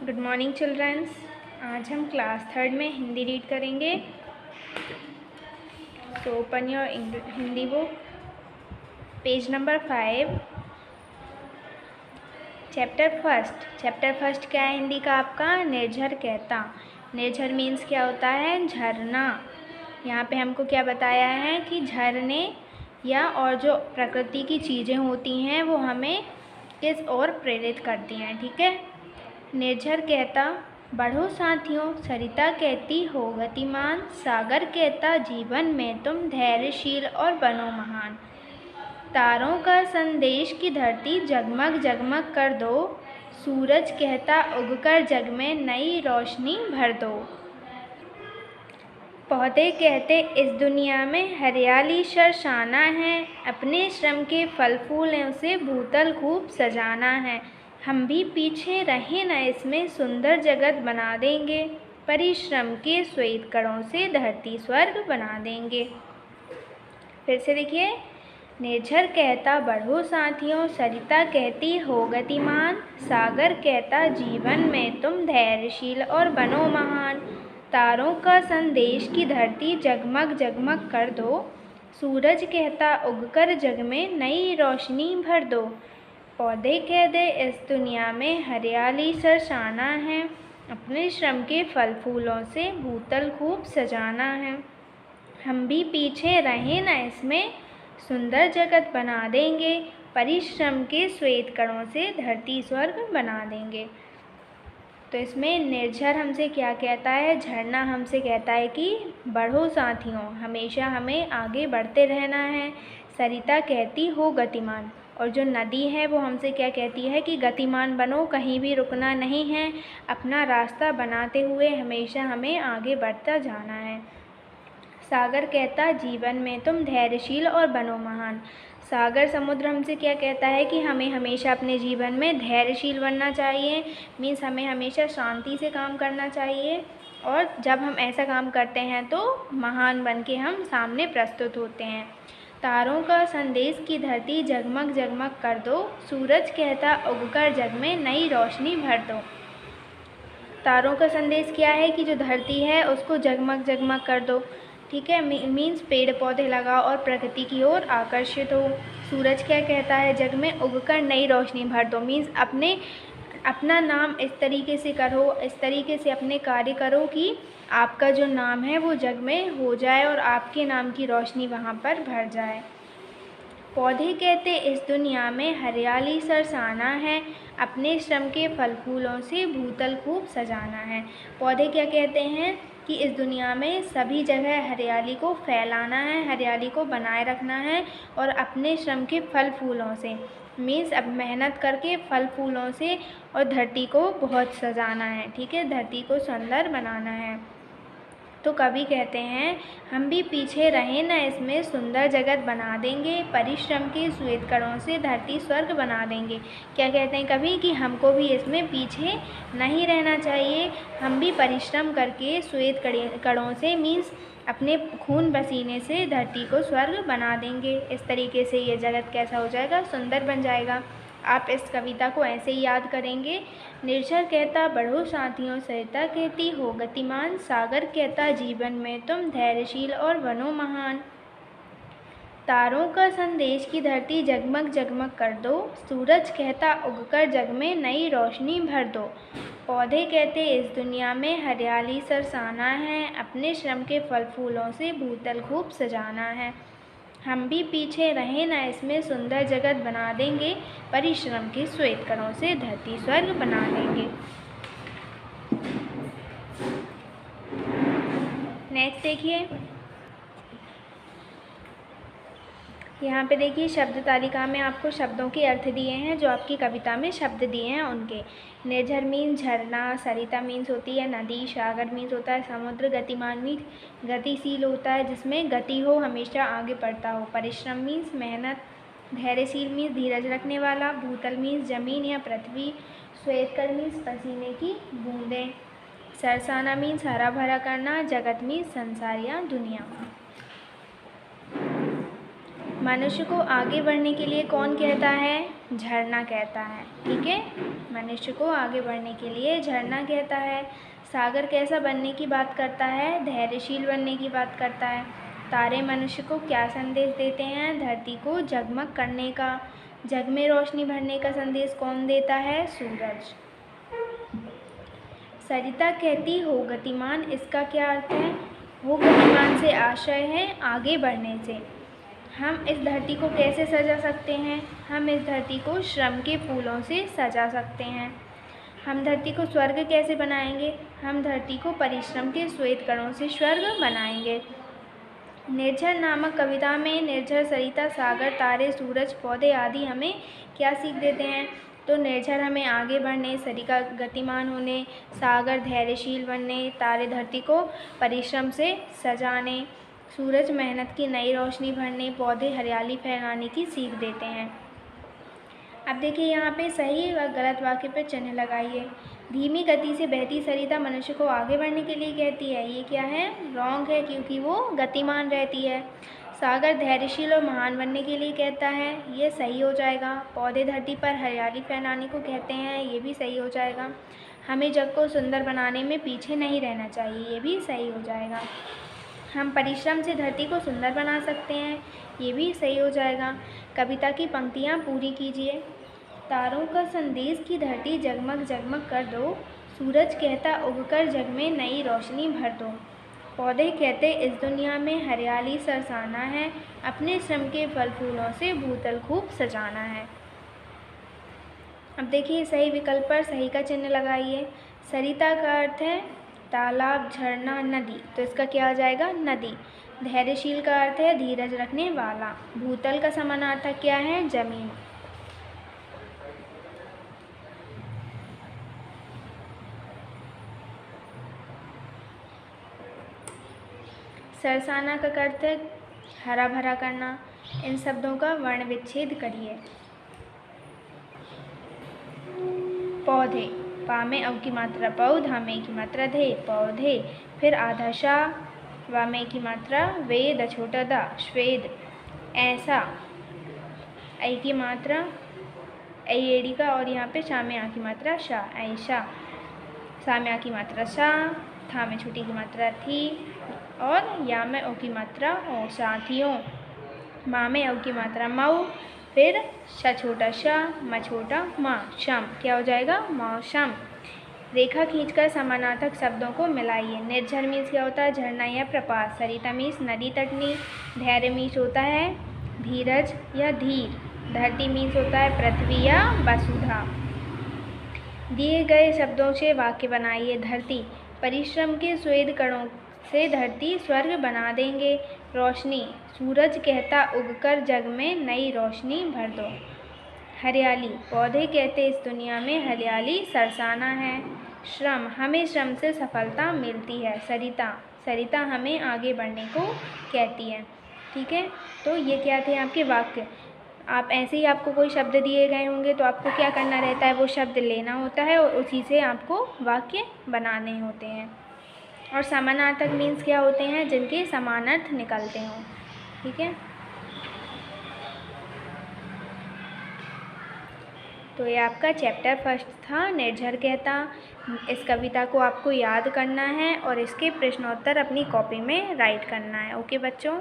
Good morning children's. आज हम class third में हिंदी रीड करेंगे। So open your Hindi book, page number 5, chapter first क्या है हिंदी का आपका? निर्झर कहता। निर्झर मीन्स क्या होता है? झरना। यहाँ पे हमको क्या बताया है कि झरने या और जो प्रकृति की चीज़ें होती हैं वो हमें किस ओर प्रेरित करती हैं। ठीक है। निर्झर कहता, बढ़ो साथियों, सरिता कहती हो गतिमान, सागर कहता जीवन में तुम धैर्यशील और बनो महान। तारों का संदेश की धरती जगमग जगमग कर दो, सूरज कहता उगकर जग में नई रोशनी भर दो। पौधे कहते इस दुनिया में हरियाली शर्शाना है, अपने श्रम के फल फूलों से भूतल खूब सजाना है। हम भी पीछे रहें न, इसमें सुंदर जगत बना देंगे, परिश्रम के श्वेत कणों से धरती स्वर्ग बना देंगे। फिर से देखिए, निर्झर कहता बढ़ो साथियों, सरिता कहती हो गतिमान, सागर कहता जीवन में तुम धैर्यशील और बनो महान। तारों का संदेश की धरती जगमग जगमग कर दो, सूरज कहता उगकर जग में नई रोशनी भर दो। पौधे कह दे इस दुनिया में हरियाली सरसाना है, अपने श्रम के फल फूलों से भूतल खूब सजाना है। हम भी पीछे रहें न, इसमें सुंदर जगत बना देंगे, परिश्रम के श्वेत कणों से धरती स्वर्ग बना देंगे। तो इसमें निर्झर हमसे क्या कहता है? झरना हमसे कहता है कि बढ़ो साथियों, हमेशा हमें आगे बढ़ते रहना है। सरिता कहती हो गतिमान, और जो नदी है वो हमसे क्या कहती है कि गतिमान बनो, कहीं भी रुकना नहीं है, अपना रास्ता बनाते हुए हमेशा हमें आगे बढ़ता जाना है। सागर कहता जीवन में तुम धैर्यशील और बनो महान। सागर समुद्र हमसे क्या कहता है कि हमें हमेशा अपने जीवन में धैर्यशील बनना चाहिए। मीन्स हमें हमेशा शांति से काम करना चाहिए, और जब हम ऐसा काम करते हैं तो महान बन के हम सामने प्रस्तुत होते हैं। तारों का संदेश की धरती जगमग जगमग कर दो, सूरज कहता उगकर जग में नई रोशनी भर दो। तारों का संदेश क्या है कि जो धरती है उसको जगमग जगमग कर दो। ठीक है। मीन्स पेड़ पौधे लगाओ और प्रकृति की ओर आकर्षित हो। सूरज क्या कहता है? जग में उगकर नई रोशनी भर दो। मीन्स अपना नाम इस तरीके से करो, इस तरीके से अपने कार्य करो कि आपका जो नाम है वो जग में हो जाए और आपके नाम की रोशनी वहाँ पर भर जाए। पौधे कहते इस दुनिया में हरियाली सरसाना है, अपने श्रम के फल फूलों से भूतल खूब सजाना है। पौधे क्या कहते हैं कि इस दुनिया में सभी जगह हरियाली को फैलाना है, हरियाली को बनाए रखना है, और अपने श्रम के फल फूलों से, मीन्स अब मेहनत करके फल फूलों से और धरती को बहुत सजाना है। ठीक है, धरती को सुंदर बनाना है। तो कवि कहते हैं हम भी पीछे रहें न, इसमें सुंदर जगत बना देंगे, परिश्रम के श्वेत कणों से धरती स्वर्ग बना देंगे। क्या कहते हैं कवि कि हमको भी इसमें पीछे नहीं रहना चाहिए, हम भी परिश्रम करके श्वेत कणों से, मीन्स अपने खून पसीने से धरती को स्वर्ग बना देंगे। इस तरीके से ये जगत कैसा हो जाएगा? सुंदर बन जाएगा। आप इस कविता को ऐसे ही याद करेंगे। निर्झर कहता बढ़ो साथियों, सरिता कहती हो गतिमान, सागर कहता जीवन में तुम धैर्यशील और बनो महान। तारों का संदेश की धरती जगमग जगमग कर दो, सूरज कहता उगकर जग में नई रोशनी भर दो। पौधे कहते इस दुनिया में हरियाली सरसाना है, अपने श्रम के फल फूलों से भूतल खूब सजाना है। हम भी पीछे रहें न, इसमें सुंदर जगत बना देंगे, परिश्रम के श्वेत कणों से धरती स्वर्ग बना देंगे। नेक्स्ट देखिए, यहाँ पे देखिए शब्द तालिका में आपको शब्दों के अर्थ दिए हैं, जो आपकी कविता में शब्द दिए हैं उनके। निर्झर मीन्स झरना, सरिता मीन्स होती है नदी, सागर मीन्स होता है समुद्र, गतिमान मीन्स गतिशील होता है जिसमें गति हो, हमेशा आगे बढ़ता हो, परिश्रम मीन्स मेहनत, धैर्यशील मीन्स धीरज रखने वाला, भूतल मीन्स जमीन या पृथ्वी, श्वेतकर मीन्स पसीने की बूंदें, सरसाना मीन्स हरा भरा करना, जगत मीन्स संसार या दुनिया। मनुष्य को आगे बढ़ने के लिए कौन कहता है? झरना कहता है। ठीक है, मनुष्य को आगे बढ़ने के लिए झरना कहता है। सागर कैसा बनने की बात करता है? धैर्यशील बनने की बात करता है। तारे मनुष्य को क्या संदेश देते हैं? धरती को जगमग करने का, जग में रोशनी भरने का संदेश कौन देता है? सूरज। सरिता कहती हो गतिमान, इसका क्या अर्थ है? हो गतिमान से आशय है आगे बढ़ने से। हम इस धरती को कैसे सजा सकते हैं? हम इस धरती को श्रम के फूलों से सजा सकते हैं। हम धरती को स्वर्ग कैसे बनाएंगे? हम धरती को परिश्रम के श्वेत कणों से स्वर्ग बनाएंगे। निर्झर नामक कविता में निर्झर, सरिता, सागर, तारे, सूरज, पौधे आदि हमें क्या सीख देते हैं? तो निर्झर हमें आगे बढ़ने, सरिता गतिमान होने, सागर धैर्यशील बनने, तारे धरती को परिश्रम से सजाने, सूरज मेहनत की नई रोशनी भरने, पौधे हरियाली फैलाने की सीख देते हैं। अब देखिए यहाँ पे सही व गलत वाक्य पर चिन्ह लगाइए। धीमी गति से बहती सरिता मनुष्य को आगे बढ़ने के लिए कहती है, ये क्या है? रॉन्ग है, क्योंकि वो गतिमान रहती है। सागर धैर्यशील और महान बनने के लिए कहता है, ये सही हो जाएगा। पौधे धरती पर हरियाली फैलाने को कहते हैं, ये भी सही हो जाएगा। हमें जग को सुंदर बनाने में पीछे नहीं रहना चाहिए, ये भी सही हो जाएगा। हम परिश्रम से धरती को सुंदर बना सकते हैं, ये भी सही हो जाएगा। कविता की पंक्तियाँ पूरी कीजिए। तारों का संदेश की धरती जगमग जगमग कर दो, सूरज कहता उगकर जग में नई रोशनी भर दो। पौधे कहते इस दुनिया में हरियाली सरसाना है, अपने श्रम के फल फूलों से भूतल खूब सजाना है। अब देखिए सही विकल्प पर सही का चिन्ह लगाइए। सरिता का अर्थ है तालाब, झरना, नदी, तो इसका क्या आ जाएगा? नदी। धैर्यशील का अर्थ है धीरज रखने वाला। भूतल का समानार्थक क्या है? जमीन। सरसाना का अर्थ है हरा भरा करना। इन शब्दों का वर्ण विच्छेद करिए। पौधे, पा में अव की मात्रा पौ, धा में की मात्रा धे, पौधे। फिर आधा शा, वा में की मात्रा वे, द छोटा दा, श्वेद। ऐसा, ऐ की मात्रा ऐ एड़ी का, और यहाँ पे शा में आ की मात्रा शा, ऐशा। सा में आ की मात्रा शा, था में छोटी की मात्रा थी, और या में ओ की मात्रा ओ, साथियों। माँ में औ की मात्रा मऊ, फिर श छोटा शा, म छोटा माँ, शम। क्या हो जाएगा? मौसम। रेखा खींचकर समानार्थक शब्दों को मिलाइए। निर्झर मीन्स क्या होता है? झरना या प्रपात। सरिता मीन्स नदी तटनी। धैर्य मीन्स होता है धीरज या धीर। धरती मीन्स होता है पृथ्वी या वसुधा। दिए गए शब्दों से वाक्य बनाइए। धरती, परिश्रम के श्वेत कणों से धरती स्वर्ग बना देंगे। रोशनी, सूरज कहता उगकर जग में नई रोशनी भर दो। हरियाली, पौधे कहते इस दुनिया में हरियाली सरसाना है। श्रम, हमें श्रम से सफलता मिलती है। सरिता हमें आगे बढ़ने को कहती है। ठीक है, तो ये क्या थे आपके वाक्य। आप ऐसे ही आपको कोई शब्द दिए गए होंगे तो आपको क्या करना रहता है? वो शब्द लेना होता है और उसी से आपको वाक्य बनाने होते हैं। और समानार्थक मीन्स क्या होते हैं? जिनके समानार्थ निकलते हों। ठीक है, तो ये आपका चैप्टर फर्स्ट था, निर्झर कहता। इस कविता को आपको याद करना है और इसके प्रश्नोत्तर अपनी कॉपी में राइट करना है। ओके बच्चों।